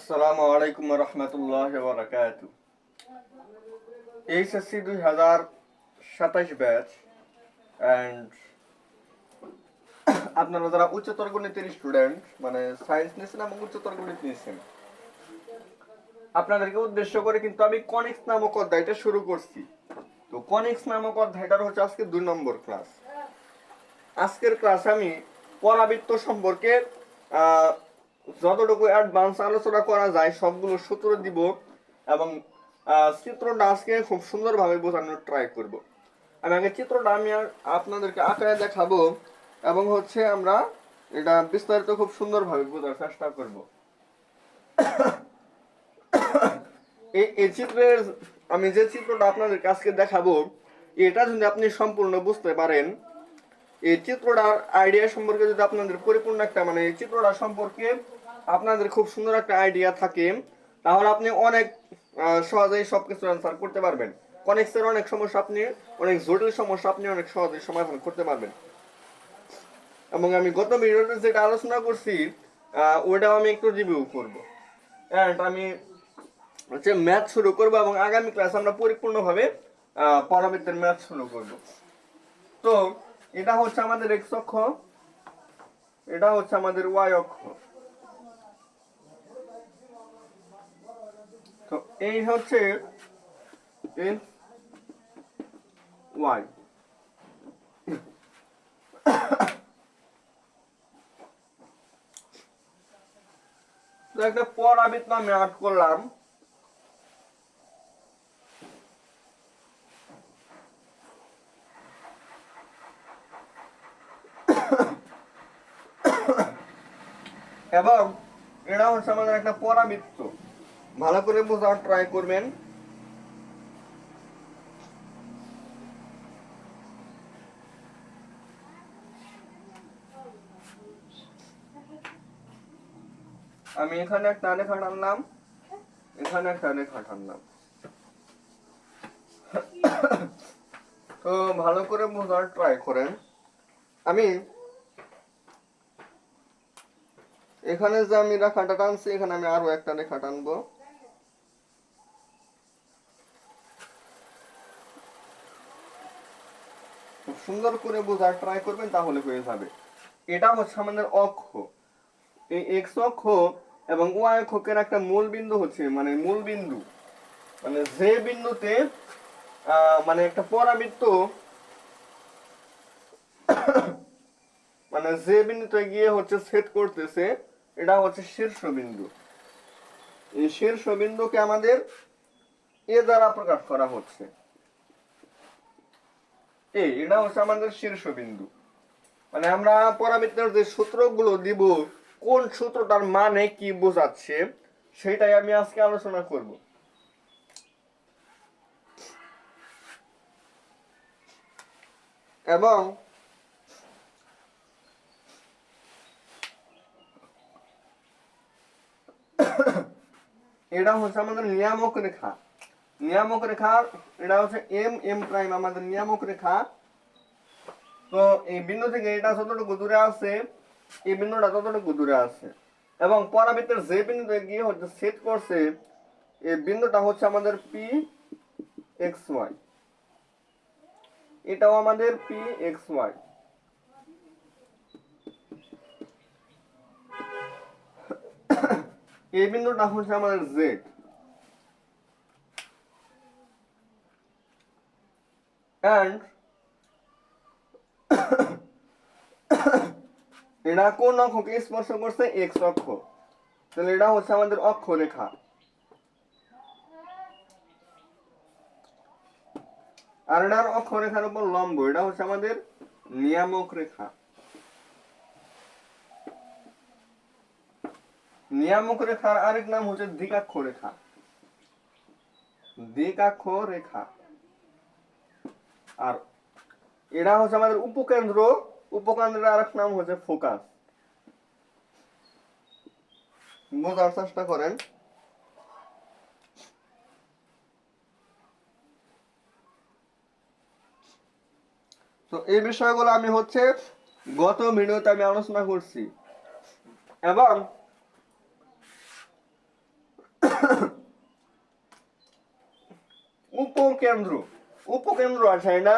আসসালামু আলাইকুম রহমতুল্লাহ বারাকাতু। এইচএসসি 2027 ব্যাচ অ্যান্ড আপনারা যারা উচ্চতর গণিতের স্টুডেন্ট মানে সায়েন্স নিয়েছেন এবং উচ্চতর গণিত নিয়েছেন, আপনাদেরকে উদ্দেশ্য করে কিন্তু আমি কনিক্স নামক অধ্যায়টা শুরু করছি। তো কনিক্স নামক অধ্যায়টার হচ্ছে আজকে 2 নম্বর ক্লাস। আজকের ক্লাস আমি পরাবৃত্ত সম্পর্কে যতটুকু অ্যাডভান্স আলোচনা করা যায় সবগুলো সূত্র দিব এবং চিত্রটা আজকে খুব সুন্দরভাবে বোঝানোর ট্রাই করব। আমি আগে চিত্রটা আমি আপনাদেরকে আঁকায় দেখাবো এবং হচ্ছে আমরা এটা বিস্তারিত খুব সুন্দরভাবে বোঝার চেষ্টা করব। এই চিত্রের আমি যে চিত্রটা আপনাদেরকে আজকে দেখাবো, এটা যদি আপনি সম্পূর্ণ বুঝতে পারেন, এই চিত্রটার আইডিয়া সম্পর্কে যদি আপনাদের পরিপূর্ণ একটা মানে এই চিত্রটা সম্পর্কে আপনাদের খুব সুন্দর একটা আইডিয়া থাকে, তাহলে আপনি অনেক সহজেই সবকিছু অ্যান্সার করতে পারবেন। কনেক্সের অনেক সমস্যা আপনি অনেক জটিল সমস্যা আপনি অনেক সহজেই সমাধান করতে পারবেন। এবং আমি গত ভিডিওতে যেটা আলোচনা করছি ওইটাও আমি একটু রিভিউ করব। অ্যান্ড আমি হচ্ছে ম্যাথ শুরু করব এবং আগামী ক্লাস আমরা পরিপূর্ণভাবে পরাবৃত্তের ম্যাথ শুরু করব। তো এটা হচ্ছে আমাদের এক্স অক্ষ, এটা হচ্ছে আমাদের ওয়াই অক্ষ। তো এই হচ্ছে এক্স ওয়াই। তো একটা পরাবৃত্ত আমি আর্ট করলাম। এবং এটা হচ্ছে আমাদের একটা পরাবৃত্ত, ভালো করে বোঝার ট্রাই করবেন। আমি এখানে একটা রেখা টানলাম, এখানে একটা রেখা টানলাম। তো ভালো করে বোঝার ট্রাই করেন। আমি এখানে যে আমি রেখাটা টানছি, এখানে আমি আরো একটা রেখা টানবো। খুব সুন্দর করে বোঝার ট্রাই করবেন, তাহলে হয়ে যাবে। এটা হচ্ছে আমাদের অক্ষ। এই এক্স অক্ষ এবং ওয়াই অক্ষের একটা মূল বিন্দু হচ্ছে মানে মূল বিন্দু, মানে যে বিন্দুতে মানে একটা পরাবৃত্ত মানে যে বিন্দুতে গিয়ে হচ্ছে ছেদ করতেছে, এটা হচ্ছে শীর্ষবিন্দু। এই শীর্ষবিন্দুকে আমাদের এ দ্বারা প্রকাশ করা হচ্ছে। এটা হচ্ছে আমাদের শীর্ষবিন্দু। মানে আমরা পরাবৃত্তের যে সূত্রগুলো দিব, কোন সূত্রটার মানে কি বোঝাচ্ছে, সেটাই আমি আজকে আলোচনা করব। এবং এটা হচ্ছে আমাদের নিয়ামক রেখা। নিয়ামক রেখা এটা হচ্ছে এম এম প্রাইম আমাদের নিয়ামক রেখা। তো এই বিন্দু থেকে এটা যতটুকু দূরে আছে, এই বিন্দুটা ততটুকু দূরে আছে। এবং পরাবৃত্তের যে বিন্দুতে গিয়ে হচ্ছে ছেদ করছে, এই বিন্দুটা হচ্ছে আমাদের পি এক্স ওয়াই। এটাও আমাদের পি এক্স ওয়াই। এই বিন্দুটা হচ্ছে আমাদের জেড। এন্ড এটা কোন অক্ষকে স্পর্শ করছে? এক্স অক্ষ। তাহলে এটা হচ্ছে আমাদের অক্ষ রেখা। আর এটার অক্ষ রেখার উপর লম্ব, এটা হচ্ছে আমাদের নিয়ামক রেখা। নিয়ামক রেখার আরেক নাম হচ্ছে দ্বিকাক্ষ রেখা। দ্বিকাক্ষ রেখা। আর এটা হচ্ছে আমাদের উপকেন্দ্র। উপকেন্দ্রের আরেক নাম হচ্ছে ফোকাস। বোঝার চেষ্টা করেন। তো এই বিষয়গুলো আমি হচ্ছে গত ভিডিওতে আমি আলোচনা করছি। এবং উপকেন্দ্র, উপকেন্দ্র আছে এটা,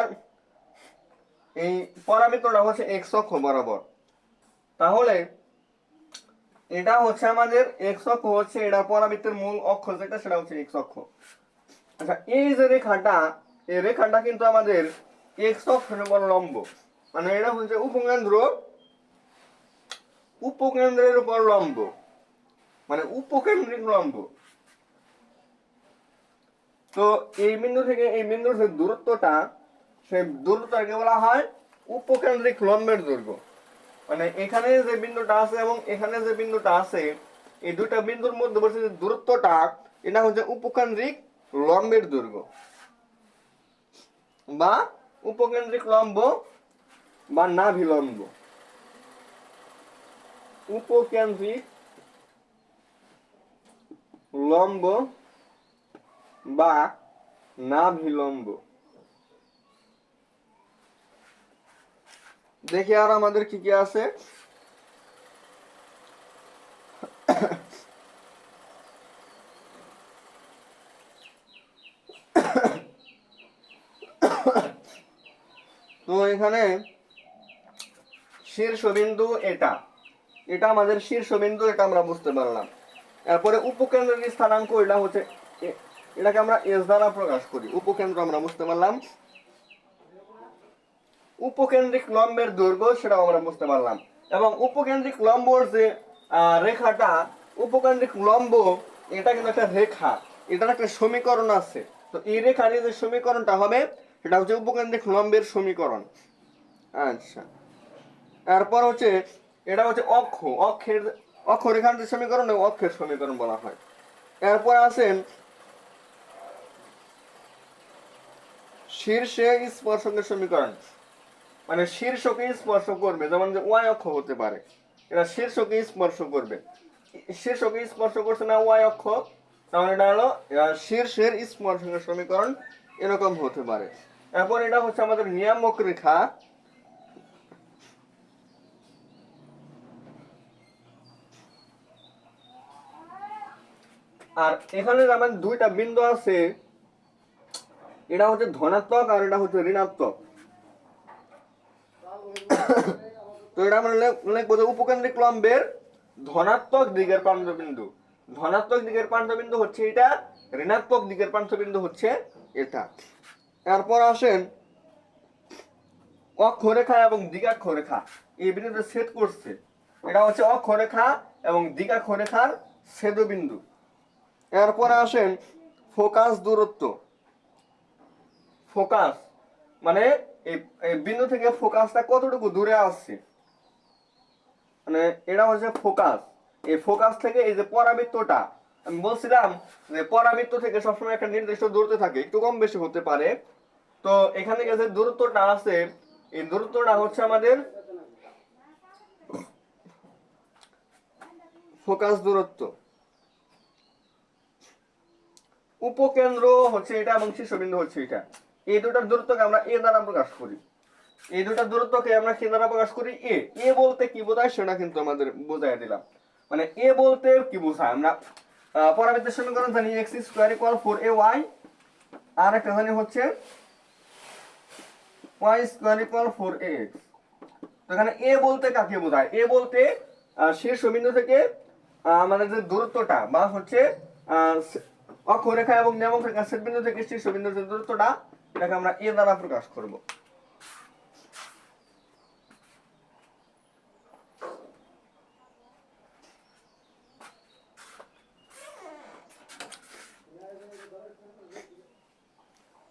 এই পরাবৃত্তটা হচ্ছে এক্স অক্ষ বরাবর। তাহলে এটা হচ্ছে আমাদের এক্স অক্ষ, হচ্ছে এটা পরাবৃত্তের মূল অক্ষ যেটা সেটা হচ্ছে এক্স অক্ষ। আচ্ছা, এই যে রেখাটা, এই রেখাটা কিন্তু আমাদের এক্স অক্ষের উপর লম্ব, মানে এটা হচ্ছে উপকেন্দ্র, উপকেন্দ্রের উপর লম্ব, মানে উপকেন্দ্রিক লম্ব। তো এই বিন্দু থেকে এই বিন্দুর যে দূরত্বটা, সেই দূরত্বটাকে বলা হয় উপকেন্দ্রিক লম্বের দৈর্ঘ্য। মানে এখানে যে বিন্দুটা আছে এবং এখানে যে বিন্দুটা আছে, এই দুটা বিন্দুর মধ্যবর্তী যে দূরত্বটা, এটা হচ্ছে উপকেন্দ্রিক লম্বের দৈর্ঘ্য বা উপকেন্দ্রিক লম্ব বা নাভিলম্ব। উপকেন্দ্রিক লম্ব বা নাভিলম্ব। দেখি আর আমাদের কি কি আছে। তো এখানে শীর্ষবিন্দু এটা, এটা আমাদের শীর্ষবিন্দু, এটা আমরা বুঝতে পারলাম। এরপরে উপকেন্দ্রের স্থানাঙ্ক, এটা হচ্ছে এটাকে আমরা এস দ্বারা প্রকাশ করি। উপকেন্দ্র আমরা বুঝতে পারলাম। উপকেন্দ্রিক লম্বের দৈর্ঘ্য সেটাও আমরা বুঝতে পারলাম। এবং উপকেন্দ্রিক লম্বর যে রেখাটা, উপকেন্দ্রিক লম্ব এটা কিন্তু একটা রেখা, এটার একটা সমীকরণ আছে। তো এই রেখার যে সমীকরণটা হবে সেটা হচ্ছে উপকেন্দ্রিক লম্বের সমীকরণ। আচ্ছা, তারপর হচ্ছে এটা হচ্ছে অক্ষ, অক্ষের অক্ষরেখার যে সমীকরণ, অক্ষের সমীকরণ বলা হয়। এরপর আছেন শীর্ষে স্পর্শকের সমীকরণ, মানে শীর্ষকে স্পর্শ করবে, যেমন যে ওয়াই অক্ষ হতে পারে, এটা শীর্ষকে স্পর্শ করবে। শীর্ষকে স্পর্শ করছে না ওয়াই অক্ষ, তাহলে এটা হলো শীর্ষের স্পর্শকের সমীকরণ, এরকম হতে পারে। এরপর এটা হচ্ছে আমাদের নিয়ামক রেখা। আর এখানে যেমন দুইটা বিন্দু আছে, এটা হচ্ছে ধনাত্মক আর এটা হচ্ছে ঋণাত্মক। তো এটা আমরা লিখবো যে উপকেন্দ্রিক লম্বের ধনাত্মক দিকের প্রান্তবিন্দু, ধনাত্মক দিকের প্রান্তবিন্দু হচ্ছে এটা, ঋণাত্মক দিকের প্রান্তবিন্দু হচ্ছে এটা। এরপর আসেন অক্ষরেখা এবং দিগাক্ষরেখা, এই বিন্দুতে ছেদ করছে, এটা হচ্ছে অক্ষরেখা এবং দিগাক্ষরেখার ছেদবিন্দু। এরপর আসেন ফোকাস দূরত্ব। ফোকাস মানে এই বিন্দু থেকে ফোকাসটা কতটুকু দূরে আসছে, মানে এটা হচ্ছে ফোকাস। এই ফোকাস থেকে এই যে পরাবৃত্তটা, আমি বলছিলাম যে পরাবৃত্ত থেকে সবসময় একটা নির্দিষ্ট দূরত্ব থাকে, একটু কম বেশি হতে পারে। তো এখান থেকে যে দূরত্বটা আছে, এই দূরত্বটা হচ্ছে আমাদের ফোকাস দূরত্ব। উপকেন্দ্র হচ্ছে এটা এবং শীর্ষবিন্দু হচ্ছে এটা, এই দুটার দূরত্বকে আমরা এ দ্বারা প্রকাশ করি। এই দুটার দূরত্বকে আমরা কি দ্বারা প্রকাশ করি? এ। এ বলতে কি বোঝায় সেটা কিন্তু আমাদের বোঝাই দিলাম। মানে এ বলতে কি বোঝায়, আমরা পরাবৃত্তের সমীকরণ জানি x স্কয়ার ইকুয়াল 4ay, আর একটা জানি হচ্ছে y স্কয়ার ইকুয়াল 4ax। তো এখানে এ বলতে কাকে বোঝায়? এ বলতে শীর্ষবিন্দু থেকে আমাদের যে দূরত্বটা বা হচ্ছে অক্ষরেখা এবং নিয়ামক রেখা ছেদবিন্দু থেকে শীর্ষবিন্দুর যে দূরত্বটা, এটাকে আমরা এ দ্বারা প্রকাশ করব।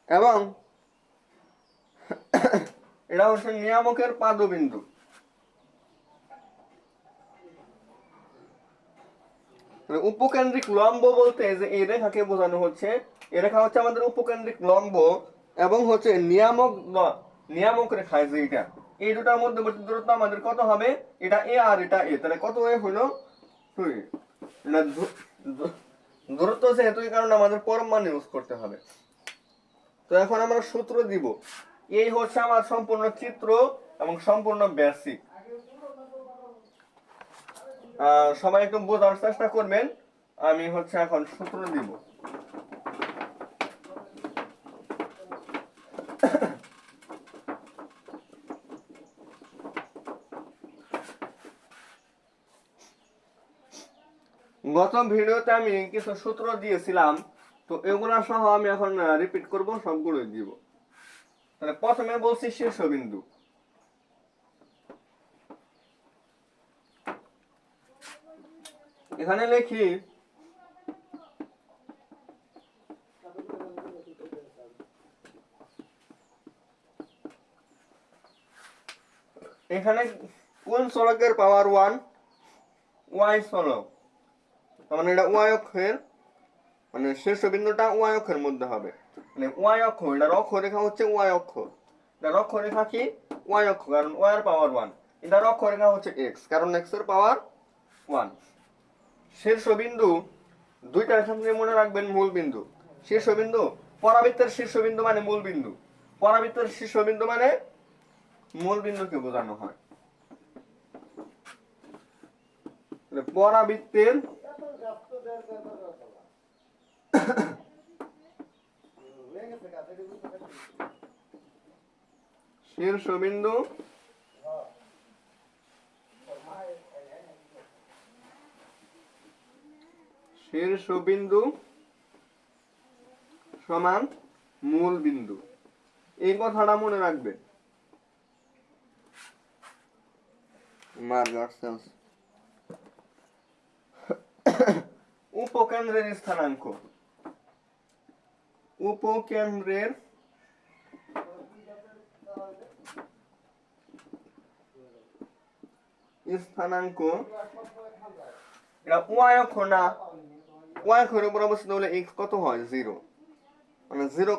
এবং এটা হচ্ছে নিয়ামকের পাদবিন্দু। উপকেন্দ্রিক লম্ব বলতে যে এই রেখাকে বোঝানো হচ্ছে, এই রেখা হচ্ছে আমাদের উপকেন্দ্রিক লম্ব এবং হচ্ছে নিয়ামক রেখা যে এটা, এই দুটার মধ্যবর্তী দূরত্ব আমাদের কত হবে? এটা এ আর এটা এ, তাহলে কত এ হলো 2। দূরত্ব যেহেতু, এই কারণে আমাদের পরম মান ইউজ করতে হবে। তো এখন আমরা সূত্র দিব। এই হচ্ছে আমার সম্পূর্ণ চিত্র এবং সম্পূর্ণ বেসিক। সবাই একটু বোঝার চেষ্টা করবেন। আমি হচ্ছে এখন সূত্র দিব। গত ভিডিওতে আমি কিছু সূত্র দিয়েছিলাম, তো এগুলা সহ আমি এখন রিপিট করব, সবগুলো দিব। তাহলে প্রথমে বলছি শীর্ষবিন্দু। এখানে লিখি এখানে কোন চলকের পাওয়ার 1? ওয়াই চলক। তার মানে এটা ওয়াই অক্ষের, মানে শীর্ষবিন্দুটা ওয়াই অক্ষের মধ্যে হবে। মানে ওয়াই অক্ষ, এটার অক্ষরেখা হচ্ছে ওয়াই অক্ষ। এটার অক্ষরেখা কি? ওয়াই অক্ষ, কারণ ওয়াই এর পাওয়ার 1। এটার অক্ষরেখা হচ্ছে এক্স, কারণ এক্স এর পাওয়ার 1। শীর্ষবিন্দু দুইটার ক্ষেত্রে মনে রাখবেন মূল বিন্দু। শীর্ষবিন্দু, পরাবৃত্তের শীর্ষবিন্দু মানে মূল বিন্দু। পরাবৃত্তের শীর্ষবিন্দু মানে মূল বিন্দুকে বোঝানো হয়। পরাবৃত্তের শীর্ষবিন্দু শীর্ষবিন্দু সমান মূল বিন্দু, এই কথাটা মনে রাখবে। উপকেন্দ্রের স্থানাঙ্ক, উপকেন্দ্রের স্থানাঙ্ক, এটা ওয়াই অক্ষ না, ওয়াই অক্ষের উপর অবস্থিত হলে এক্স কত হয়? 0, মানে 0,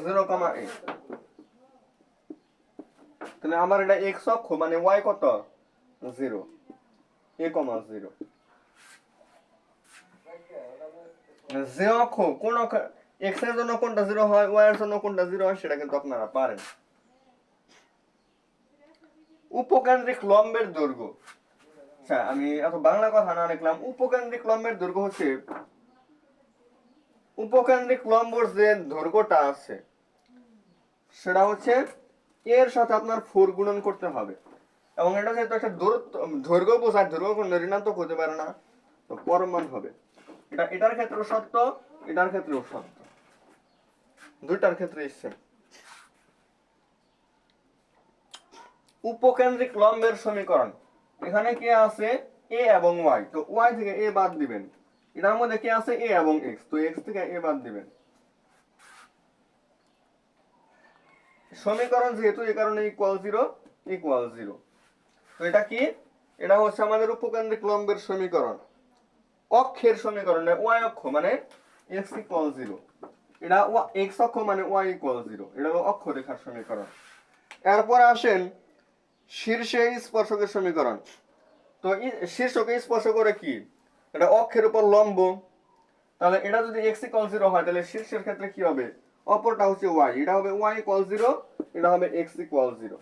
0,8। তাহলে আমার এটা এক্স অক্ষ, মানে ওয়াই কত? 0, a,0। যে অক্ষ, কোন অক্ষ, এক্স এর জন্য কোনটা 0 হয়, ওয়াই এর জন্য কোনটা 0 হয়, সেটা কিন্তু আপনারা পারেন। উপকেন্দ্রিক লম্বের দৈর্ঘ্য। আচ্ছা, আমি এত বাংলা কথা না লিখলাম। উপকেন্দ্রিক লম্বের দৈর্ঘ্য হচ্ছে, উপকেন্দ্রিক লম্বর যে দৈর্ঘ্যটা আছে সেটা হচ্ছে এর সাথে আপনার 4 গুণন করতে হবে। এবং এটা যেহেতু একটা দৈর্ঘ্য বোঝায়, দৈর্ঘ্য কোনো ঋণাত্মক হতে পারে না, তো পরমান হবে। এটার ক্ষেত্রেও সত্য, এটার ক্ষেত্রেও সত্য, দুইটার ক্ষেত্রে সেম। উপকেন্দ্রিক লম্বের সমীকরণ, এখানে কি আছে? এ এবং ওয়াই, তো ওয়াই থেকে এ বাদ দিবেন। এটার মধ্যে কি আছে? এ এবং এক্স, তো এক্স থেকে এ বাদ দিবেন। সমীকরণ যেহেতু, এই কারণে ইকুয়াল 0। তো এটা কি? এটা হচ্ছে আমাদের উপকেন্দ্রিক লম্বের সমীকরণ, অক্ষের সমীকরণ। ওয়াই অক্ষ মানে এক্স ইকুয়াল 0, এটা এক্স অক্ষ মানে ওয়াই ইকুয়াল 0, এটা অক্ষরেখার সমীকরণ। এরপর আসেন শীর্ষে স্পর্শকের সমীকরণ। তো শীর্ষকে স্পর্শ করে কি? এটা অক্ষের উপর লম্ব। তাহলে এটা যদি এক্স ইকুয়াল 0 হয়, তাহলে শীর্ষের ক্ষেত্রে কি হবে? অপরটা হচ্ছে ওয়াই, এটা হবে ওয়াই ইকুয়াল 0, এটা হবে এক্স ইকুয়াল 0।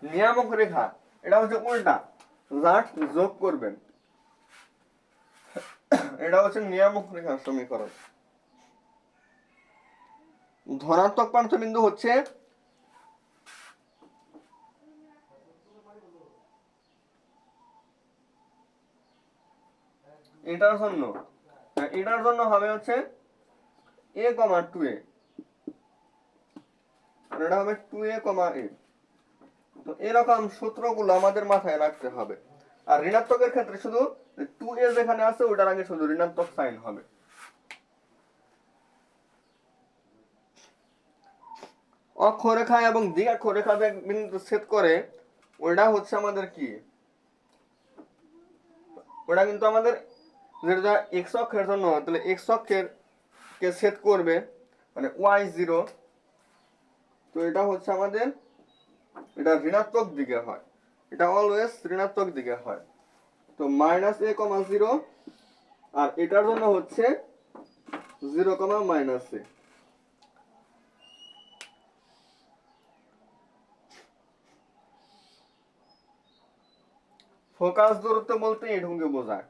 নিয়ামক রেখা, এটা হচ্ছে উল্টা, জাস্ট যোগ করবেন। এটা হচ্ছে নিয়ামক রেখার সমীকরণ। ধনাত্মক প্রান্তবিন্দু হচ্ছে এটার জন্য হবে হচ্ছে a,2a, এটা হবে 2a,a। তো এরকম সূত্রগুলো আমাদের মাথায় রাখতে হবে। আর ঋণাত্মকের ক্ষেত্রে শুধু 2a যেখানে আছে ওটার আগে শুধু ঋণাত্মক সাইন হবে। অক্ষরেখা এবং দ্বিঅক্ষরেখা বিন্দু ছেদ করে, ওটা হচ্ছে আমাদের কি? ওটা কিন্তু আমাদের যেটা এক্স অক্ষের জন্য, তাহলে এক্স অক্ষের কে ছেদ করবে, মানে y0। তো এটা হচ্ছে আমাদের, এটা ঋণাত্মক দিকে হয়, এটা অলওয়েজ ঋণাত্মক দিকে হয়। তো -a,0, আর এটার জন্য হচ্ছে 0, -a। ফোকাস দূরত্ব বলতে এটুকুকে বোঝায়।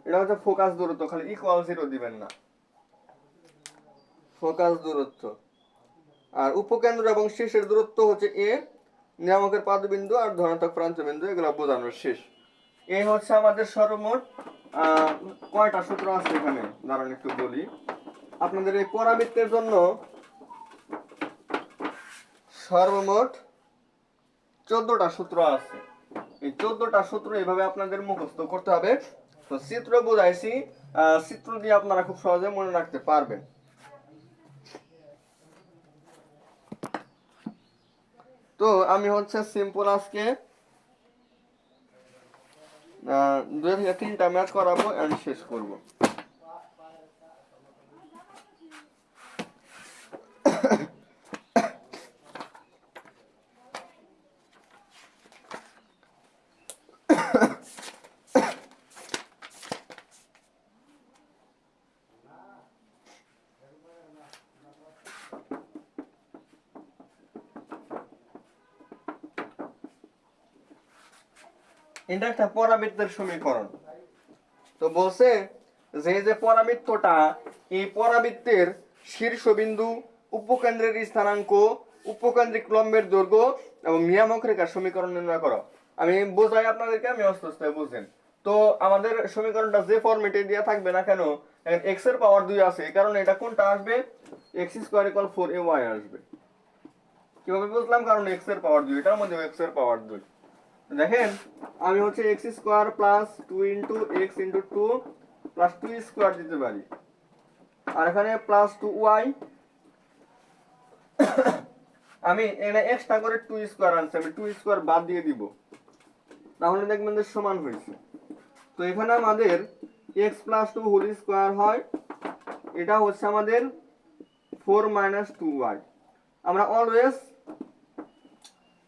এটা হচ্ছে ফোকাস দূরত্ব, খালি ইকুয়াল 0 দিবেন না। ফোকাস দূরত্ব আর উপকেন্দ্র এবং শীর্ষের দূরত্ব হচ্ছে এ, নিয়ামকের পাদবিন্দু আর ধনাত্মক প্রান্তবিন্দু, এগুলো বোঝানোর শেষ। এই হচ্ছে আমাদের সর্বমোট কয়টা সূত্র আছে এখানে, দাঁড়ান একটু বলি আপনাদের। এই পরাবৃত্তের জন্য সর্বমোট 14টা সূত্র আছে। এই 14টা সূত্র এইভাবে আপনাদের মুখস্থ করতে হবে। তো চিত্র বোঝাইছি, চিত্র দিয়ে আপনারা খুব সহজে মনে রাখতে পারবেন। তো আমি হচ্ছে সিম্পল আজকে 2 থেকে 3টা ম্যাচ করাবো এন্ড শেষ করব। এটা একটা পরাবৃত্তের সমীকরণ। তো বলছে যে পরাবৃত্তটা, এই পরাবৃত্তের শীর্ষবিন্দু, উপকেন্দ্রের স্থানাঙ্ক, উপকেন্দ্রিক লম্বের দৈর্ঘ্য এবং নিয়ামক রেখার সমীকরণ নির্ণয় করো। আমি বোঝাই আপনাদেরকে, আমি আস্তে আস্তে বুঝেন। তো আমাদের সমীকরণটা যে ফরম্যাটে দেওয়া থাকবে না কেন, এক্স এর পাওয়ার 2 আছে, এই কারণে এটা কোনটা আসবে, এক্স স্কোয়ার ইকুয়াল 4ay আসবে। কিভাবে বুঝলাম, কারণ এক্স এর পাওয়ার 2, এটার মধ্যে এক্স এর পাওয়ার 2। দেখেন আমি হচ্ছে x square plus 2 into x into 2 plus 2 square দিতে পারি, আর এখানে প্লাস 2y, আমি এখানে এক্সট্রা করে 2 স্কোয়ার আনছি, আমি 2 স্কোয়ার বাদ দিয়ে দিব, তাহলে দেখবেন যে সমান হয়েছে। তো এখানে আমাদের x প্লাস 2 হোল স্কোয়ার হয়, এটা হচ্ছে আমাদের 4 মাইনাস 2y। আমরা অলওয়েজ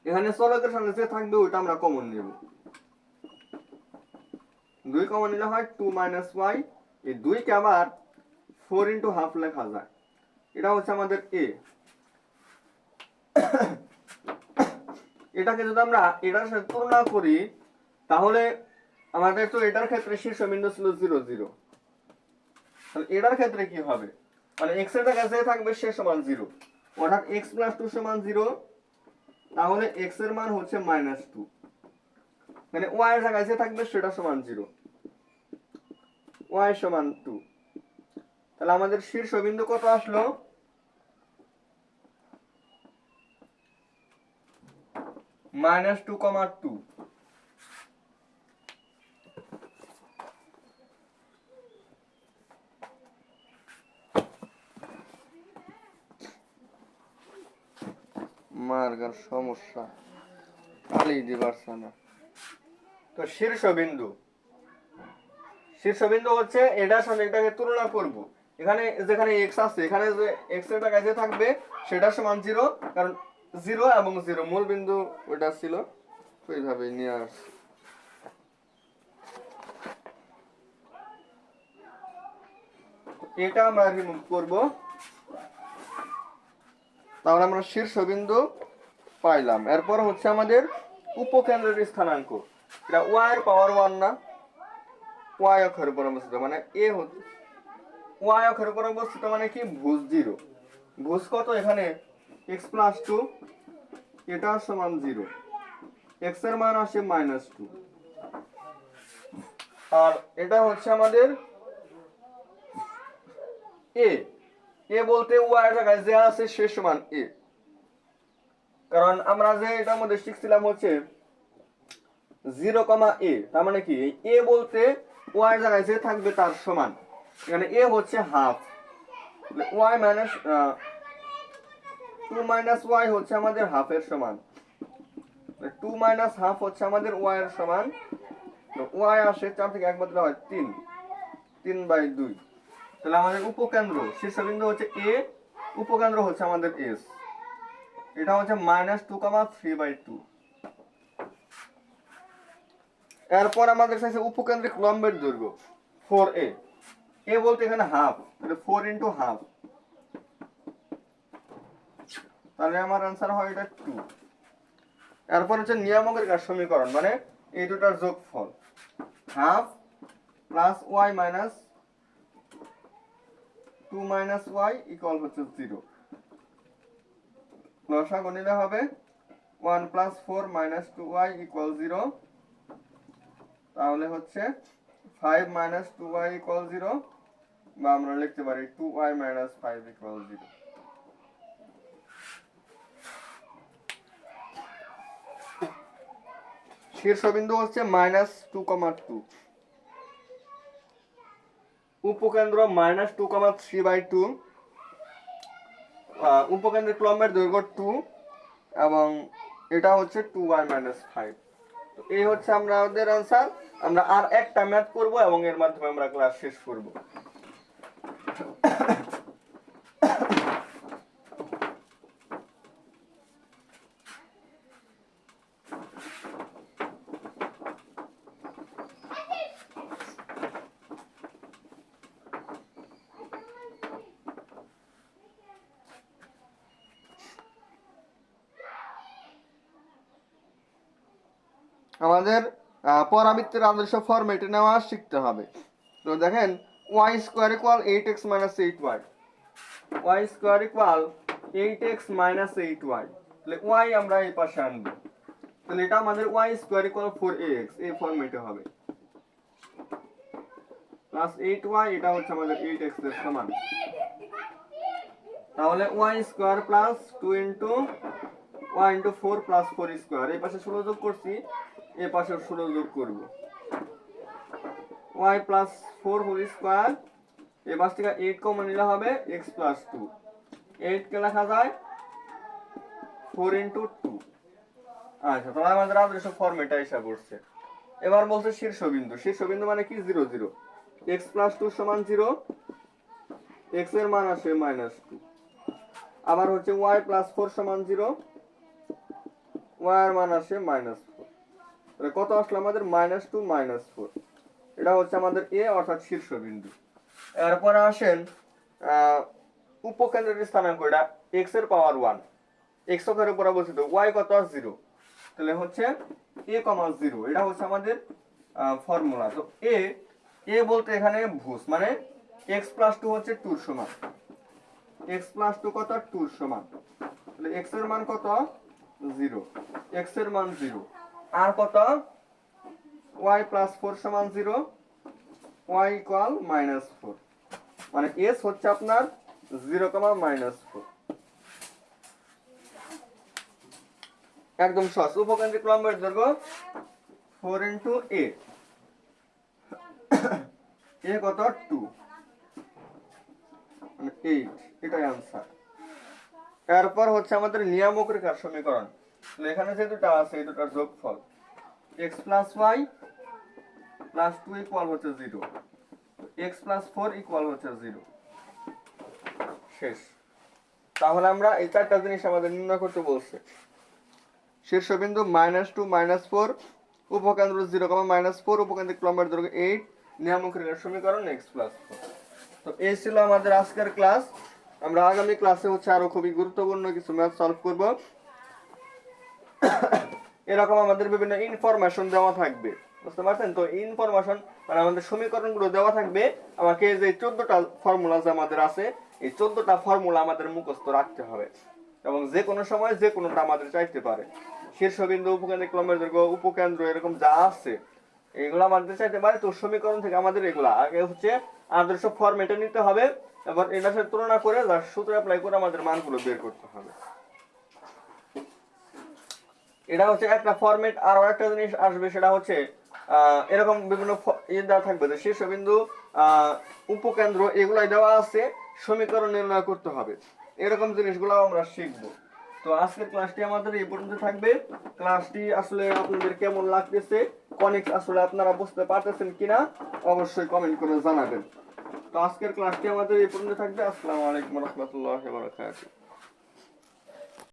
এখানে চলকের সামনে যে থাকবে ওইটা আমরা কমন নেব, 2 কমন নিলে হয় 2 মাইনাস y, এই 2 কে আবার 4 ইন্টু হাফ লেখা যায়, এটা হচ্ছে আমাদের a। এটাকে যদি আমরা এটার সাথে তুলনা করি, তাহলে আমাদের তো এটার ক্ষেত্রে শীর্ষবিন্দু ছিল 0 0, তাহলে এটার ক্ষেত্রে কি হবে, মানে x এর কাছে থাকবে সে সমান 0, অর্থাৎ x প্লাস 2 সমান 0, তাহলে x এর মান হচ্ছে -2, মানে y এর জায়গায় যে থাকবে সেটা সমান 0, y সমান 2। তাহলে আমাদের শীর্ষবিন্দু কত আসলো, -2,2। মার্গার সমস্যা খালি দিবারছে না। তো শীর্ষবিন্দু হচ্ছে এটার সাথে এটাকে তুলনা করব, এখানে যেখানে x আছে, এখানে যে x এর জায়গায় যে থাকবে সেটা সমান 0, কারণ 0 এবং 0 মূল বিন্দু ওটা ছিল, তো এইভাবে নিয়ে আস। এটা আমরা রিমুভ করব, তাহলে আমরা শীর্ষবিন্দু পাইলাম। এরপর হচ্ছে আমাদের উপকেন্দ্রের স্থানাঙ্ক, এটা y এর পাওয়ার 1 না, y অক্ষের উপর অবস্থিত, মানে a হচ্ছে y অক্ষের উপর অবস্থিত, মানে কি ভুজ 0, ভুজ কত এখানে x প্লাস 2, এটা সমান 0, x এর মান আসে -2, আর এটা হচ্ছে আমাদের a বলতে y এর জায়গায় যে আছে সে সমান a, কারণ আমরা যে এটার মধ্যে শিখছিলাম হচ্ছে 0, a, তার মানে কি a বলতে y এর জায়গায় যে থাকবে তার সমান, এখানে a হচ্ছে half, y minus 2 minus y হচ্ছে আমাদের হাফের সমান, 2 মাইনাস হাফ হচ্ছে আমাদের y এর সমান, তো y আসে 4 থেকে 1 বাদ দিলে হয় 3/2। তাহলে আমাদের উপকেন্দ্র শীর্ষবিন্দু হচ্ছে a, উপকেন্দ্র হচ্ছে আমাদের s, এটা হচ্ছে -2,3/2। এরপর আমাদের কাছে উপকেন্দ্রিক লম্বের দৈর্ঘ্য 4a, a বলতে এখানে হাফ, তাহলে 4 ইন্টু হাফ, তাহলে আমার आंसर হয় এটা 2। এরপর হচ্ছে নিয়ামক রেখার সমীকরণ, মানে এই দুটার যোগফল, half plus y minus 2 minus y equal হচ্ছে 0। লসাগু নিলে হবে 1 + 4 - 2y = 0, তাহলে হচ্ছে 5 - 2y = 0, বা আমরা লিখতে পারি 2y - 5 = 0। শীর্ষবিন্দু হচ্ছে -2,2, উপকেন্দ্র -2,3/2, উপকেন্দ্রের ক্লম্বের দৈর্ঘ্য 2 এবং এটা হচ্ছে 2y - 5। তো এই হচ্ছে আমাদের आंसर। আমরা আর একটা ম্যাথ করব এবং এর মাধ্যমে আমরা ক্লাস শেষ করব। আমাদের পরাবৃত্তের আদর্শ ফরম্যাটে নেওয়া শিখতে হবে। তো দেখেন y² = 8x - 8y, y² = 8x - 8y, তাহলে y আমরা এই পাশে আনব, তাহলে এটা আমাদের y² = 4ax এই ফরম্যাটে হবে, প্লাস 8y, এটা হচ্ছে আমাদের 8x এর সমান। তাহলে y² + 2 y * 4 + 4², এই পাশে 16 যোগ করছি, এই পাশে 16 যোগ করব, y + 4² এই পাশ থেকে 8 কমন নিলে হবে x + 2, 8 কে লেখা যায় 4 × 2। আচ্ছা, তাহলে আমাদের আদর্শ ফরম্যাটটা এসে পড়ছে। এবার বলছে শীর্ষবিন্দু, শীর্ষবিন্দু মানে কি 0 0, x + 2 = 0, x এর মান আসে -2, আবার হচ্ছে y + 4 = 0, y এর মান আসে -4, তাহলে কত আসলে আমাদের -2 -4, এটা হচ্ছে আমাদের a অর্থাৎ শীর্ষবিন্দু। এরপরে আসেন উপকেন্দ্রের স্থানাঙ্ক, এটা x এর পাওয়ার 1, x অক্ষের উপর অবস্থিত, y কত 0, তাহলে হচ্ছে a, 0, এটা হচ্ছে আমাদের ফর্মুলা। তো a বলতে এখানে ভুজ, মানে x + 2 হচ্ছে 2 এর সমান, x + 2 কত 2 এর সমান, তাহলে x এর মান কত 0, x এর মান 0, আর কত y + 4 = 0, y = -4, মানে s হচ্ছে আপনার 0, -4। একদম সহজ। উপকেন্দ্রিক লম্বের দৈর্ঘ্য 4 × a, a কত 2 মানে 8, এটাই आंसर। এরপর হচ্ছে আমাদের নিয়ামক রেখার সমীকরণ, এখানে যে দুটো আছে এই দুটোর যোগফল x + y + 2 = হচ্ছে 0, x + 4 = হচ্ছে 0, শেষ। তাহলে আমরা এই চারটা জিনিস আমাদের নির্ণয় করতে বলছে। শীর্ষবিন্দু -2 -4, উপকেন্দ্র 0, -4, উপকেন্দ্রিক লম্বের দৈর্ঘ্য 8, নিয়ামক রেখার সমীকরণ x + 4। তো এই ছিল আমাদের আজকের ক্লাস। আমরা আগামী ক্লাসে হচ্ছে আরো খুবই গুরুত্বপূর্ণ কিছু ম্যাথ সলভ করব। এরকম আমাদের বিভিন্ন ইনফরমেশন দেওয়া থাকবে, বুঝতে পারছেন? তো ইনফরমেশন মানে আমাদের সমীকরণগুলো দেওয়া থাকবে, আমাকে যে 14টা ফর্মুলা যে আমাদের আছে এই 14টা ফর্মুলা আমাদের মুখস্থ রাখতে হবে, এবং যে কোনো সময় যে কোনোটা আমাদের চাইতে পারে। শীর্ষবিন্দু, উপকেন্দ্রিক লম্বের দৈর্ঘ্য, উপকেন্দ্র, এরকম যা আছে এগুলো আমাদের চাইতে পারে। তো সমীকরণ থেকে আমাদের এগুলা আগে হচ্ছে আদর্শ ফরম্যাটে নিতে হবে, এবার এটার সাথে তুলনা করে যার সূত্র অ্যাপ্লাই করে আমাদের মানগুলো বের করতে হবে। এটা হচ্ছে একটা ফরম্যাট। আর একটা জিনিস আসবে, সেটা হচ্ছে এরকম বিভিন্ন ইয়ে দেওয়া থাকবে যে শীর্ষবিন্দু, উপকেন্দ্র এগুলাই দেওয়া আছে, সমীকরণ নির্ণয় করতে হবে, এরকম জিনিসগুলো আমরা শিখবো। তো আজকের ক্লাসটি আমাদের এই পর্যন্ত থাকবে। ক্লাসটি আসলে আপনাদের কেমন লাগতেছে, কনিক্স আসলে আপনারা বুঝতে পারতেছেন কিনা অবশ্যই কমেন্ট করে জানাবেন। তো আজকের ক্লাসটি আমাদের এই পর্যন্ত থাকবে। আসসালামু আলাইকুম ওয়া রাহমাতুল্লাহি ওয়া বারাকাতুহু।